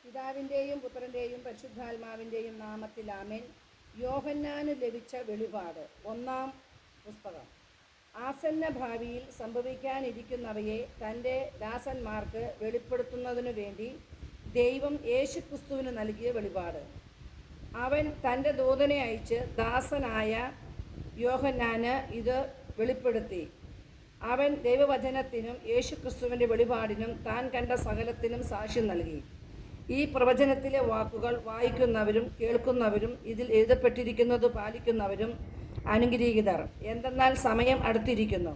പിതാവിൻ്റെയും പുത്രൻ്റെയും പരിശുദ്ധാത്മാവിൻ്റെയും നാമത്തിൽ ആമേൻ. യോഹന്നാന് ലഭിച്ച വെളിപാട്. ഒന്നാം പുസ്തകം. ആസന്ന ഭാവിയിൽ സംഭവിക്കാനിരിക്കുന്നവയെ തൻ്റെ ദാസന്മാർക്ക് വെളിപ്പെടുത്തുന്നതിനു വേണ്ടി ദൈവം യേശുക്രിസ്തുവിന് നൽകിയ വെളിപാട്. അവൻ തൻ്റെ ദൂതനെ അയച്ച് ദാസനായ യോഹന്നാന് ഇത് വെളിപ്പെടുത്തി. അവൻ ദൈവവചനത്തിനും യേശുക്രിസ്തുവിൻ്റെ വെളിപാടിനും താൻ കണ്ട സകലത്തിനും സാക്ഷ്യം നൽകി. ഈ പ്രവചനത്തിലെ വാക്കുകൾ വായിക്കുന്നവരും കേൾക്കുന്നവരും ഇതിൽ എഴുതപ്പെട്ടിരിക്കുന്നത് പാലിക്കുന്നവരും അനുഗ്രഹീതർ. എന്തെന്നാൽ സമയം അടുത്തിരിക്കുന്നു.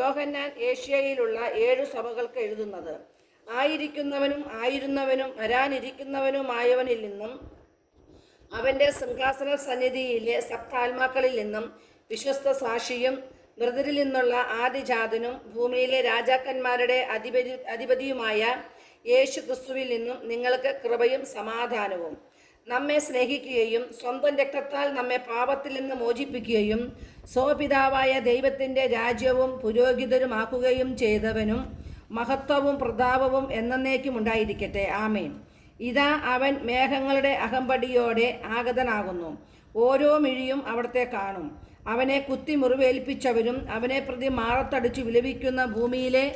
യോഹന്നാൻ ഏഷ്യയിലുള്ള 7 സഭകൾക്ക് എഴുതുന്നത്. ആയിരിക്കുന്നവനും ആയിരുന്നവനും വരാനിരിക്കുന്നവനുമായവനിൽ നിന്നും അവൻ്റെ സിംഹാസന സന്നിധിയിലെ സപ്താത്മാക്കളിൽ നിന്നും വിശ്വസ്ത സാക്ഷിയും മൃതരിൽ നിന്നുള്ള ആദിജാതനും ഭൂമിയിലെ രാജാക്കന്മാരുടെ അധിപതിയുമായ യേശു ക്രിസ്തുവിൽ നിന്നും നിങ്ങൾക്ക് കൃപയും സമാധാനവും. നമ്മെ സ്നേഹിക്കുകയും സ്വന്തം രക്തത്താൽ നമ്മെ പാപത്തിൽ നിന്ന് മോചിപ്പിക്കുകയും സ്വപിതാവായ ദൈവത്തിൻ്റെ രാജ്യവും പുരോഹിതരുമാക്കുകയും ചെയ്തവനും മഹത്വവും പ്രതാപവും എന്നേക്കും ഉണ്ടായിരിക്കട്ടെ. ആമേൻ. ഇതാ അവൻ മേഘങ്ങളുടെ അകമ്പടിയോടെ ആഗതനാകുന്നു. ഓരോ മിഴിയും അവിടത്തെ കാണും. അവനെ കുത്തി മുറിവേൽപ്പിച്ചവരും അവനെ പ്രതി മാറത്തടിച്ചു വിലപിക്കുന്ന ഭൂമിയിലെ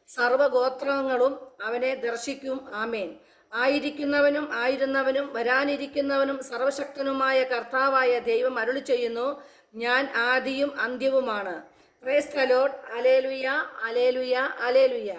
സർവഗോത്രങ്ങളും അവനെ ദർശിക്കും. ആമേൻ. ആയിരിക്കുന്നവനും ആയിരുന്നവനും വരാനിരിക്കുന്നവനും സർവശക്തനുമായ കർത്താവായ ദൈവം അരുളി ചെയ്യുന്നു, ഞാൻ ആദിയും അന്ത്യവുമാണ്. Praise the lord. ഹല്ലേലൂയ, ഹല്ലേലൂയ, ഹല്ലേലൂയ.